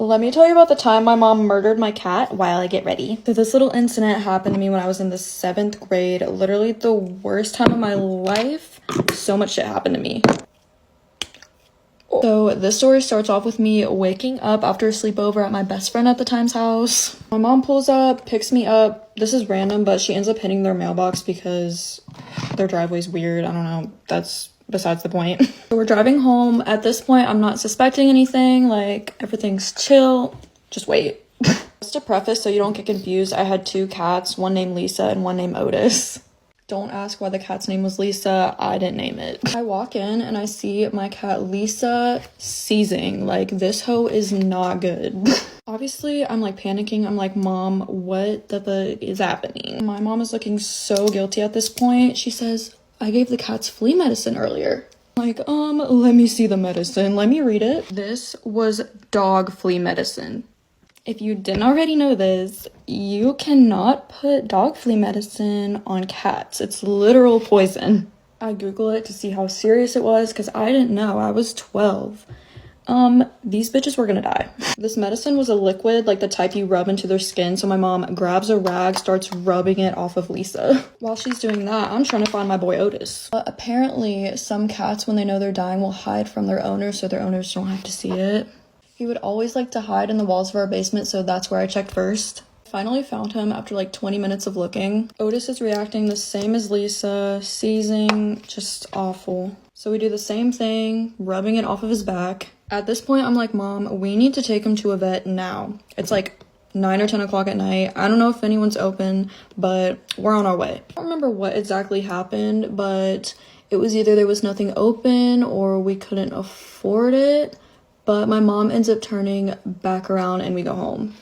Let me tell you about the time my mom murdered my cat while I get ready. So this little incident happened to me when I was in the 7th grade. Literally the worst time of my life. So much shit happened to me. So this story starts off with me waking up after a sleepover at my best friend at the time's house. My mom pulls up, picks me up. This is random, but she ends up hitting their mailbox because their driveway's weird. I don't know. That's besides the point. So we're driving home. At this point, I'm not suspecting anything. Like, everything's chill. Just wait. Just to preface so you don't get confused, I had 2 cats, one named Lisa and one named Otis. Don't ask why the cat's name was Lisa. I didn't name it. I walk in and I see my cat Lisa seizing. Like, this hoe is not good. Obviously, I'm like panicking. I'm like, Mom, what the fuck is happening? My mom is looking so guilty at this point. She says, I gave the cats flea medicine earlier. Like, let me see the medicine. Let me read it. This was dog flea medicine. If you didn't already know this, you cannot put dog flea medicine on cats. It's literal poison. I Googled it to see how serious it was because I didn't know. I was 12. These bitches were gonna die. This medicine was a liquid, like the type you rub into their skin. So my mom grabs a rag, starts rubbing it off of Lisa. While she's doing that, I'm trying to find my boy Otis. Apparently, some cats, when they know they're dying, will hide from their owners so their owners don't have to see it. He would always like to hide in the walls of our basement, so that's where I checked first. Finally found him after like 20 minutes of looking. Otis is reacting the same as Lisa, seizing, just awful. So we do the same thing, rubbing it off of his back. At this point, I'm like, Mom, we need to take him to a vet now. It's like 9 or 10 o'clock at night. I don't know if anyone's open, but we're on our way. I don't remember what exactly happened, but it was either there was nothing open or we couldn't afford it. But my mom ends up turning back around and we go home.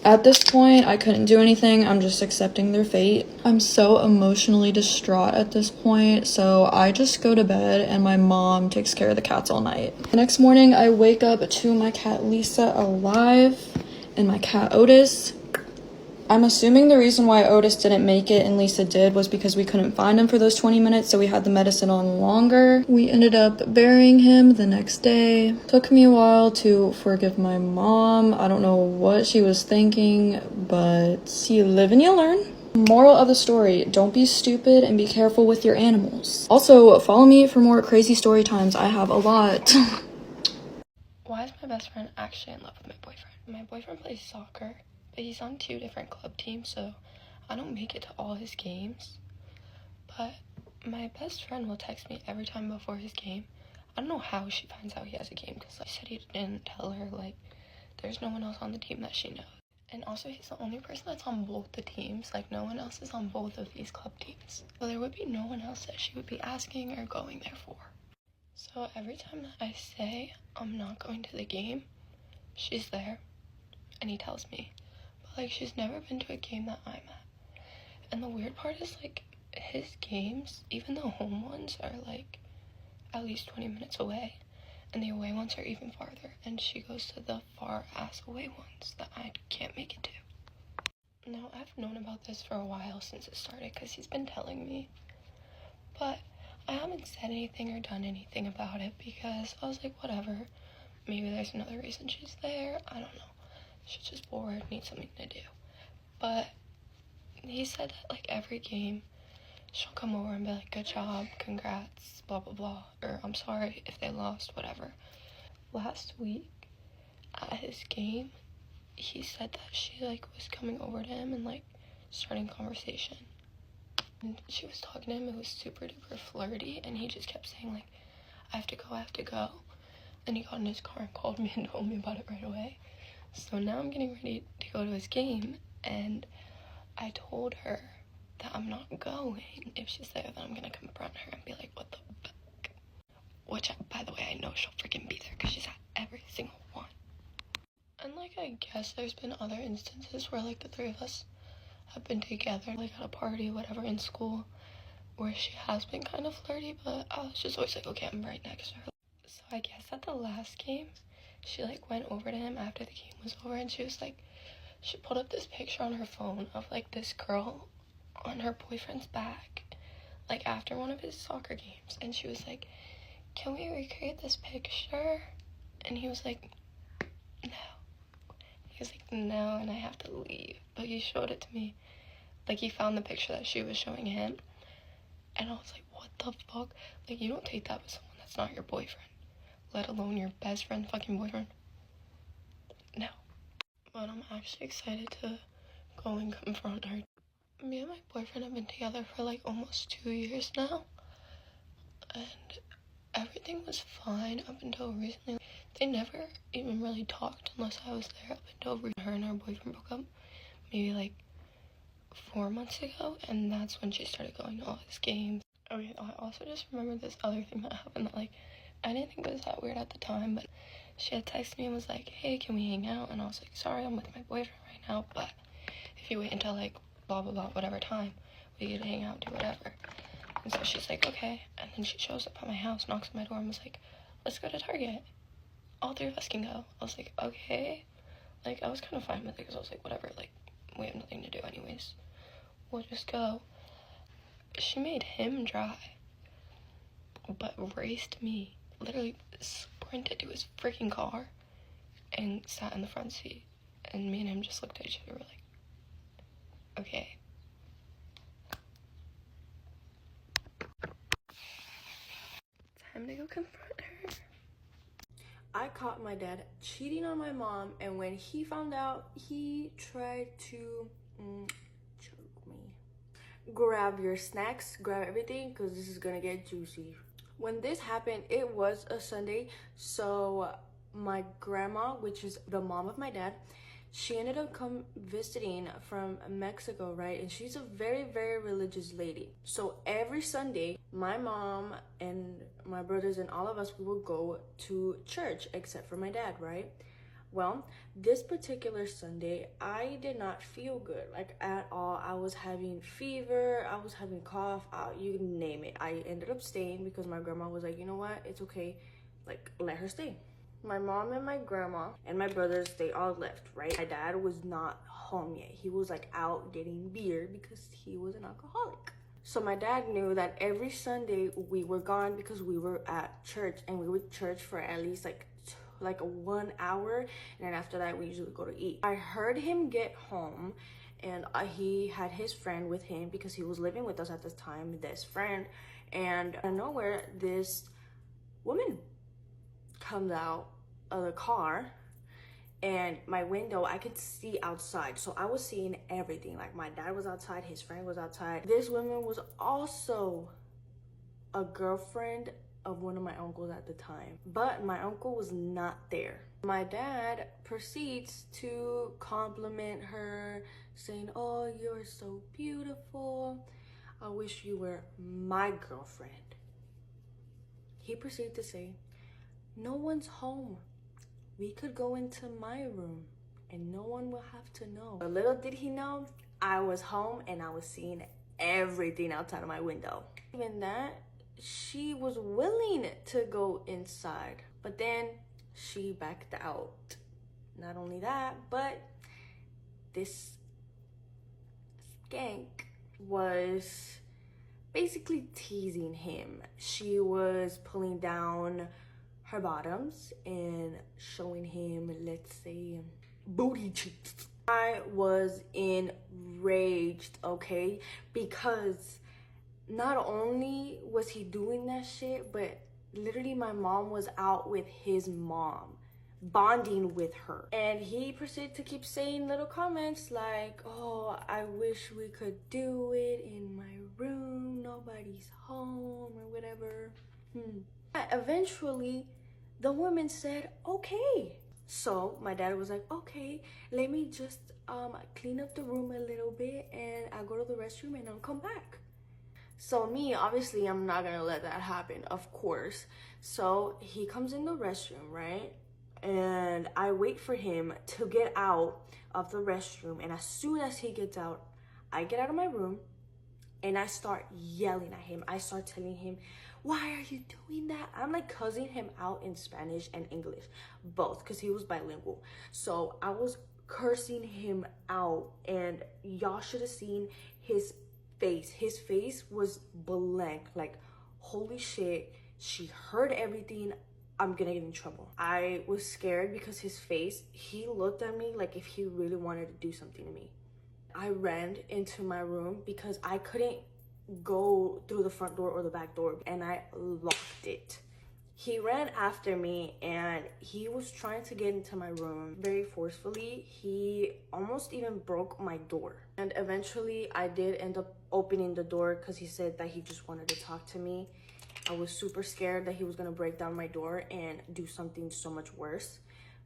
At this point, I couldn't do anything. I'm just accepting their fate. I'm so emotionally distraught at this point, so I just go to bed and my mom takes care of the cats all night. The next morning, I wake up to my cat Lisa alive and my cat Otis. I'm assuming the reason why Otis didn't make it and Lisa did was because we couldn't find him for those 20 minutes, so we had the medicine on longer. We ended up burying him the next day. Took me a while to forgive my mom. I don't know what she was thinking, but you live and you learn. Moral of the story, don't be stupid and be careful with your animals. Also, follow me for more crazy story times. I have a lot. Why is my best friend actually in love with my boyfriend? My boyfriend plays soccer, but he's on 2 different club teams, so I don't make it to all his games. But my best friend will text me every time before his game. I don't know how she finds out he has a game, because he said he didn't tell her, like, there's no one else on the team that she knows. And also, he's the only person that's on both the teams. Like, no one else is on both of these club teams. So there would be no one else that she would be asking or going there for. So every time that I say I'm not going to the game, she's there, and he tells me. But, like, she's never been to a game that I'm at. And the weird part is, like, his games, even the home ones, are, like, at least 20 minutes away. And the away ones are even farther. And she goes to the far-ass away ones that I can't make it to. Now, I've known about this for a while since it started, because he's been telling me. But I haven't said anything or done anything about it, because I was like, whatever. Maybe there's another reason she's there. I don't know. She's just bored, needs something to do. But he said that, like, every game, she'll come over and be like, good job, congrats, blah, blah, blah. Or, I'm sorry if they lost, whatever. Last week, at his game, he said that she, like, was coming over to him and, like, starting conversation. And she was talking to him, it was super duper flirty, and he just kept saying, like, I have to go. And he got in his car and called me and told me about it right away. So now I'm getting ready to go to his game, and I told her that I'm not going. If she's there, then I'm gonna confront her and be like, what the fuck? Which, by the way, I know she'll freaking be there because she's at every single one. And, like, I guess there's been other instances where, like, the 3 of us have been together, like, at a party, whatever, in school, where she has been kind of flirty, but I was just always like, okay, I'm right next to her. So I guess at the last game, she, like, went over to him after the game was over, and she was like, she pulled up this picture on her phone of, like, this girl on her boyfriend's back, like, after one of his soccer games, and she was like, can we recreate this picture? And he was like, no. no, and I have to leave. But he showed it to me. Like, he found the picture that she was showing him. And I was like, what the fuck? Like, you don't take that with someone that's not your boyfriend. Let alone your best friend fucking boyfriend. No. But I'm actually excited to go and confront her. Me and my boyfriend have been together for like almost 2 years now. And everything was fine up until recently. They never even really talked unless I was there, up until her and her boyfriend broke up. Maybe like 4 months ago, and that's when she started going to all his games. Okay, I also just remembered this other thing that happened that, like, I didn't think it was that weird at the time, but she had texted me and was like, hey, can we hang out? And I was like, sorry, I'm with my boyfriend right now, but if you wait until, like, blah, blah, blah, whatever time, we get to hang out, do whatever. And so she's like, okay. And then she shows up at my house, knocks on my door, and was like, let's go to Target. All three of us can go. I was like, okay. Like, I was kind of fine with it, because I was like, whatever, like, we have nothing to do anyways. We'll just go. She made him drive, but raced me. Literally sprinted to his freaking car and sat in the front seat. And me and him just looked at each other, like, okay. Time to go confront her. I caught my dad cheating on my mom, and when he found out, he tried to choke me. Grab your snacks, grab everything, because this is gonna get juicy. When this happened, it was a Sunday, so my grandma, which is the mom of my dad, she ended up visiting from Mexico, right? And she's a very, very religious lady. So every Sunday, my mom and my brothers and all of us, we would go to church, except for my dad, right? Well, this particular Sunday, I did not feel good, like, at all. I was having fever, I was having cough, you name it. I ended up staying because my grandma was like, you know what, it's okay, like, let her stay. My mom and my grandma and my brothers, they all left, right? My dad was not home yet. He was like out getting beer because he was an alcoholic. So my dad knew that every Sunday we were gone because we were at church, and we would church for at least like a 1 hour, and then after that we usually go to eat. I heard him get home, and he had his friend with him because he was living with us at this time, this friend, and out of nowhere this woman comes out of the car, and my window, I could see outside, so I was seeing everything. Like, my dad was outside, his friend was outside. This woman was also a girlfriend of one of my uncles at the time, but my uncle was not there. My dad proceeds to compliment her, saying, oh, you're so beautiful, I wish you were my girlfriend. He proceeded to say, no one's home, we could go into my room and no one will have to know. But little did he know, I was home and I was seeing everything outside of my window. Even that, she was willing to go inside, but then she backed out. Not only that, but this skank was basically teasing him. She was pulling down her bottoms and showing him, let's say, booty cheeks. I was enraged, okay? Because not only was he doing that shit, but literally my mom was out with his mom, bonding with her. And he proceeded to keep saying little comments like, oh, I wish we could do it in my room, nobody's home, or whatever. Eventually, the woman said, okay. So my dad was like, okay, let me just clean up the room a little bit, and I'll go to the restroom and I'll come back. So me, obviously, I'm not gonna let that happen, of course. So he comes in the restroom, right? And I wait for him to get out of the restroom. And as soon as he gets out, I get out of my room and I start yelling at him. I start telling him, why are you doing that? I'm like cussing him out in Spanish and English, both, because he was bilingual. So I was cursing him out, and y'all should have seen his face. His face was blank, like, holy shit, she heard everything. I'm gonna get in trouble. I was scared because his face, he looked at me like if he really wanted to do something to me. I ran into my room because I couldn't go through the front door or the back door, and I locked it. He ran after me and he was trying to get into my room very forcefully. He almost even broke my door. And eventually I did end up opening the door because he said that he just wanted to talk to me. I was super scared that he was gonna break down my door and do something so much worse.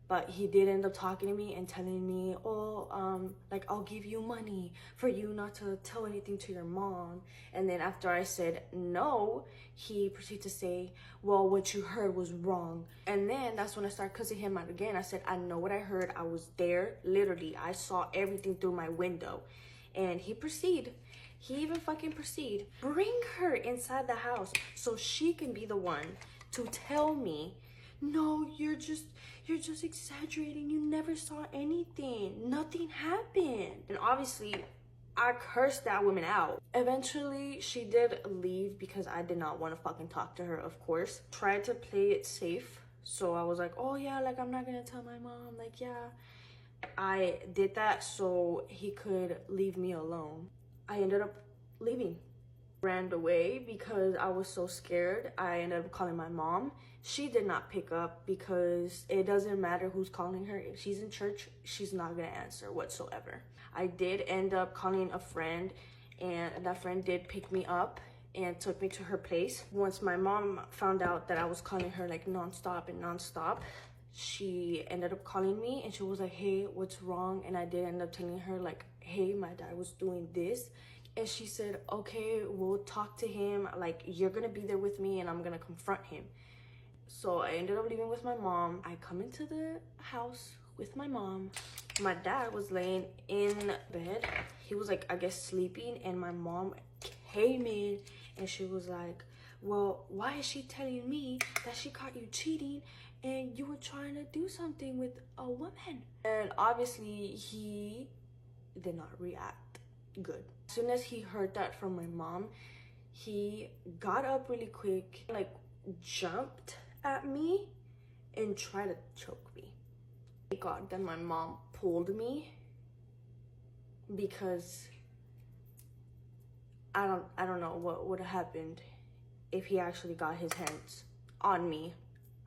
But he did end up talking to me and telling me, oh, like, I'll give you money for you not to tell anything to your mom. And then after I said no, he proceeded to say, well, what you heard was wrong. And then that's when I started cussing him out again. I said, I know what I heard. I was there. Literally, I saw everything through my window. And he even fucking proceed. Bring her inside the house so she can be the one to tell me, no, you're just exaggerating. You never saw anything. Nothing happened. And obviously, I cursed that woman out. Eventually, she did leave because I did not want to fucking talk to her, of course. Tried to play it safe. So I was like, oh yeah, like I'm not gonna tell my mom. Like, yeah. I did that so he could leave me alone. I ended up leaving. Ran away because I was so scared. I ended up calling my mom. She did not pick up because it doesn't matter who's calling her. If she's in church, she's not gonna answer whatsoever. I did end up calling a friend, and that friend did pick me up and took me to her place. Once my mom found out that I was calling her like nonstop, she ended up calling me and she was like, hey, what's wrong? And I did end up telling her like, hey, my dad was doing this. And she said, okay, we'll talk to him. Like, you're gonna be there with me and I'm gonna confront him. So I ended up leaving with my mom. I come into the house with my mom. My dad was laying in bed. He was like, I guess sleeping. And my mom came in and she was like, well, why is she telling me that she caught you cheating and you were trying to do something with a woman? And obviously he did not react good. As soon as he heard that from my mom, he got up really quick, like jumped at me and tried to choke me. Thank God that my mom pulled me because I don't know what would have happened if he actually got his hands on me.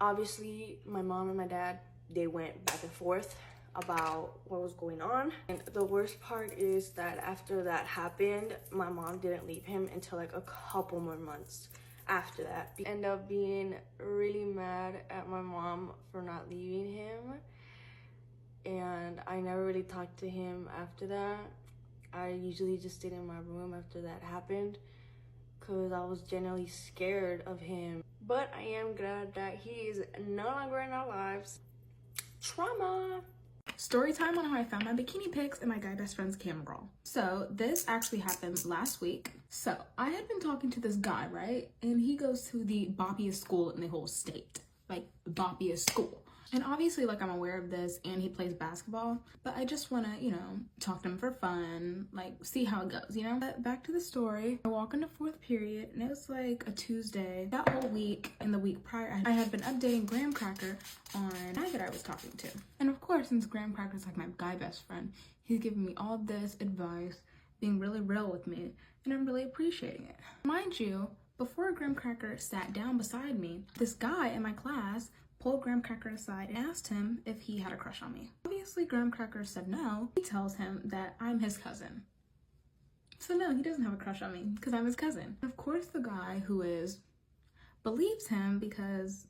Obviously, my mom and my dad, they went back and forth about what was going on. And the worst part is that after that happened, my mom didn't leave him until like a couple more months after that. I ended up being really mad at my mom for not leaving him. And I never really talked to him after that. I usually just stayed in my room after that happened because I was genuinely scared of him. But I am glad that he is no longer in our lives. Trauma. Story time on how I found my bikini pics in my guy best friend's camera roll. So this actually happened last week. So I had been talking to this guy, right? And he goes to the boppiest school in the whole state. Like, boppiest school. And obviously, like, I'm aware of this and he plays basketball, but I just want to, you know, talk to him for fun, like, see how it goes, you know? But back to the story. I walk into fourth period and it was like a Tuesday. That whole week and the week prior, I had been updating Graham Cracker on the guy that I was talking to. And of course, since Graham Cracker's like my guy best friend, he's giving me all this advice, being really real with me, and I'm really appreciating it. Mind you, before Graham Cracker sat down beside me, this guy in my class pulled Graham Cracker aside and asked him if he had a crush on me. Obviously, Graham Cracker said no. He tells him that I'm his cousin. So no, he doesn't have a crush on me because I'm his cousin. Of course, the guy who is believes him because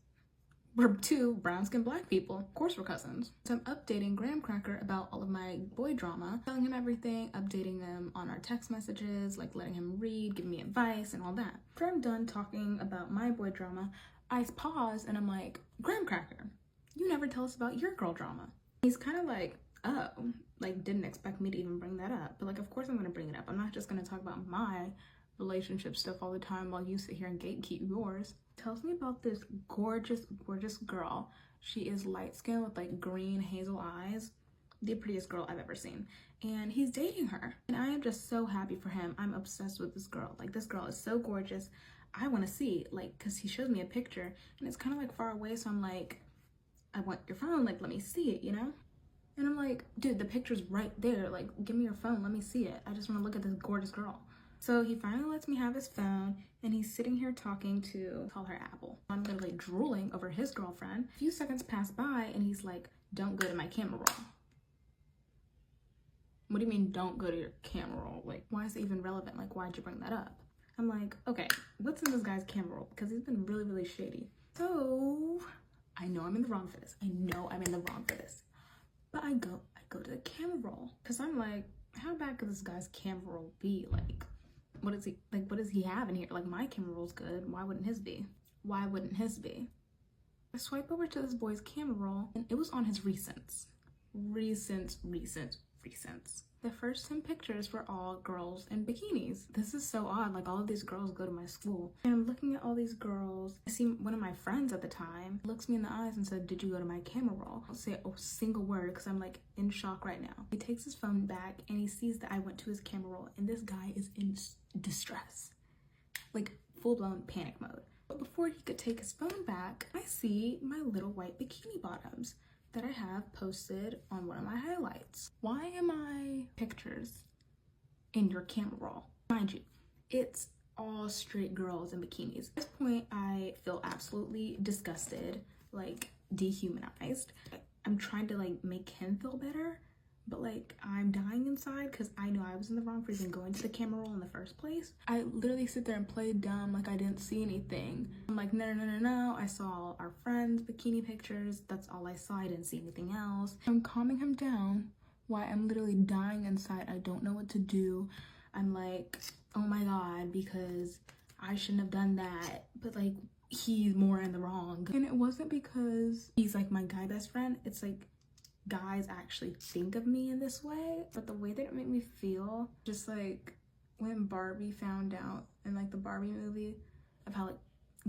we're two brown-skinned black people. Of course we're cousins. So I'm updating Graham Cracker about all of my boy drama, telling him everything, updating them on our text messages, like letting him read, giving me advice and all that. After I'm done talking about my boy drama, I pause and I'm like, Graham Cracker, you never tell us about your girl drama. He's kind of like, oh, like didn't expect me to even bring that up. But like, of course I'm gonna bring it up. I'm not just gonna talk about my relationship stuff all the time while you sit here and gatekeep yours. Tells me about this gorgeous girl. She is light-skinned with like green hazel eyes. The prettiest girl I've ever seen. And he's dating her. And I am just so happy for him. I'm obsessed with this girl. Like, this girl is so gorgeous. I want to see, like, because he shows me a picture and it's kind of like far away, so I'm like, I want your phone, like, let me see it, you know? And I'm like, dude, the picture's right there, like, give me your phone, let me see it. I just want to look at this gorgeous girl. So he finally lets me have his phone, and he's sitting here talking to, call her Apple. I'm literally drooling over his girlfriend. A few seconds pass by, and he's like, don't go to my camera roll. What do you mean, don't go to your camera roll? Like, why is it even relevant? Like, why'd you bring that up? I'm like, okay, what's in this guy's camera roll? Because he's been really, really shady. So, I know I'm in the wrong for this. I know I'm in the wrong for this. But I go to the camera roll. Because I'm like, how bad could this guy's camera roll be? Like, what does he have in here? Like, my camera roll's good. Why wouldn't his be? Why wouldn't his be? I swipe over to this boy's camera roll, and it was on his recents. Recents. The first 10 pictures were all girls in bikinis. This is so odd. Like, all of these girls go to my school. And I'm looking at all these girls. I see one of my friends at the time looks me in the eyes and said, did you go to my camera roll? I'll say a single word because I'm like in shock right now. He takes his phone back and he sees that I went to his camera roll, and this guy is in distress. Like, full-blown panic mode. But before he could take his phone back, I see my little white bikini bottoms that I have posted on one of my highlights. Why am my pictures in your camera roll? Mind you, it's all straight girls in bikinis. At this point, I feel absolutely disgusted, like dehumanized. I'm trying to like make him feel better, but like I'm dying inside because I know I was in the wrong for even going to the camera roll in the first place. I literally sit there and play dumb like I didn't see anything. I'm like, no, I saw our friends' bikini pictures. That's all I saw. I didn't see anything else. I'm calming him down while I'm literally dying inside. I don't know what to do. I'm like, oh my God, because I shouldn't have done that. But like, he's more in the wrong. And it wasn't because he's like my guy best friend. It's like, guys actually think of me in this way, but the way that it made me feel, just like when Barbie found out in like the Barbie movie of how like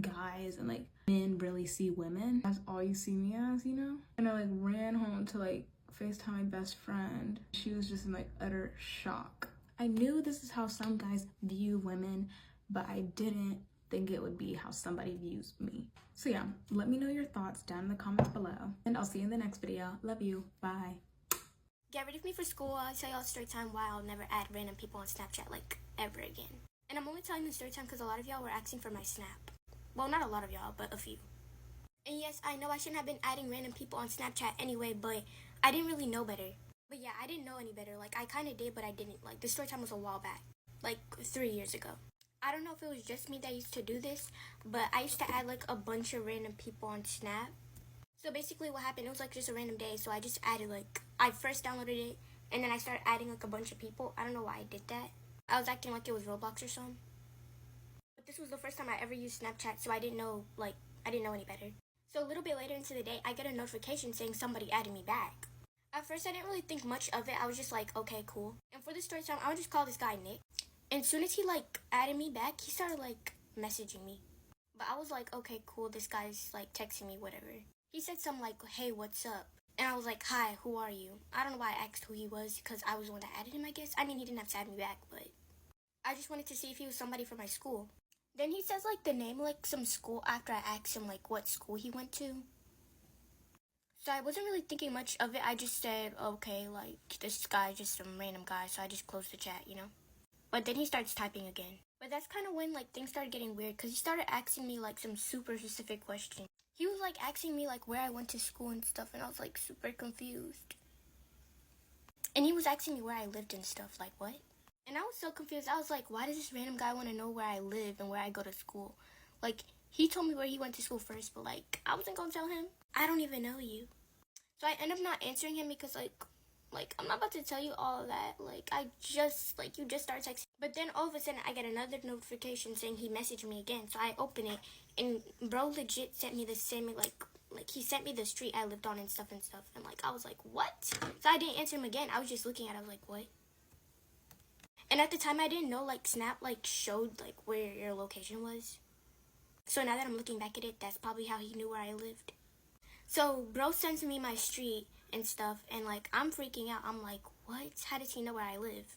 guys and like men really see women as all you see me as, you know? And I like ran home to like FaceTime my best friend. She was just in like utter shock. I knew this is how some guys view women, but I didn't think it would be how somebody views me. So yeah, let me know your thoughts down in the comments below, and I'll see you in the next video. Love you. Bye. Get ready for me for school. I'll tell y'all story time why I'll never add random people on Snapchat like ever again. And I'm only telling the story time because a lot of y'all were asking for my snap. Well, not a lot of y'all, but a few. And yes, I know I shouldn't have been adding random people on Snapchat anyway, but I didn't really know better. But yeah, I didn't know any better. Like, I kind of did, but I didn't. Like, the story time was a while back. Like, 3 years ago. I don't know if it was just me that used to do this, but I used to add like a bunch of random people on Snap. So basically what happened, it was like just a random day, so I just added like, I first downloaded it, and then I started adding like a bunch of people. I don't know why I did that. I was acting like it was Roblox or something. But this was the first time I ever used Snapchat, so I didn't know any better. So a little bit later into the day, I get a notification saying somebody added me back. At first I didn't really think much of it. I was just like, okay, cool. And for this story time, I would just call this guy Nick. And as soon as he like added me back, he started like messaging me. But I was like, okay, cool, this guy's like texting me, whatever. He said something like, hey, what's up? And I was like, hi, who are you? I don't know why I asked who he was, because I was the one that added him, I guess. I mean, he didn't have to add me back, but I just wanted to see if he was somebody from my school. Then he says like the name, like some school, after I asked him like what school he went to. So I wasn't really thinking much of it. I just said, okay, like this guy's just some random guy, so I just closed the chat, you know? But then he starts typing again. But that's kind of when like things started getting weird, because he started asking me like some super specific questions. He was like asking me like where I went to school and stuff, and I was like super confused. And he was asking me where I lived and stuff, like what? And I was so confused. I was like, why does this random guy want to know where I live and where I go to school? Like, he told me where he went to school first, but like I wasn't gonna tell him. I don't even know you. So I end up not answering him because like I'm not about to tell you all of that. Like, you just start texting. But then all of a sudden, I get another notification saying he messaged me again. So I open it, and bro legit sent me the same, like he sent me the street I lived on and stuff. And like, I was like, what? So I didn't answer him again. I was just looking at it. I was like, what? And at the time, I didn't know, like, Snap, like, showed, like, where your location was. So now that I'm looking back at it, that's probably how he knew where I lived. So bro sends me my street and stuff, and like I'm freaking out. I'm like, what? How does he know where I live?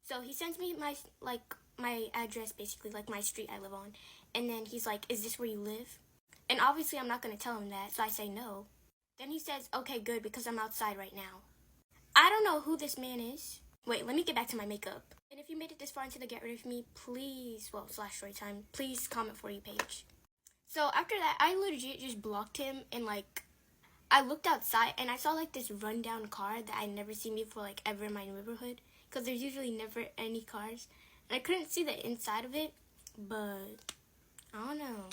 So he sends me my address, basically, like my street I live on, And then he's like, is this where you live? And obviously I'm not going to tell him that, so I say no. Then he says, okay, good, because I'm outside right now. I don't know who this man is. Wait, let me get back to my makeup. And if you made it this far into the Get Rid of Me, please, well, /story time, please comment For You page. So after that, I legit just blocked him, and like, I looked outside and I saw like this rundown car that I'd never seen before, like ever in my neighborhood, because there's usually never any cars. And I couldn't see the inside of it, but I don't know.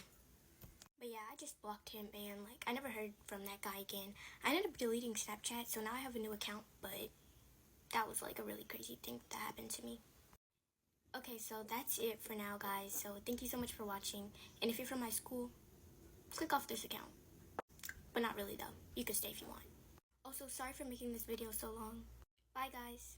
But yeah, I just blocked him, and like, I never heard from that guy again. I ended up deleting Snapchat, so now I have a new account, but that was like a really crazy thing that happened to me. Okay, so that's it for now, guys. So thank you so much for watching. And if you're from my school, click off this account. But not really though. You can stay if you want. Also, sorry for making this video so long. Bye, guys.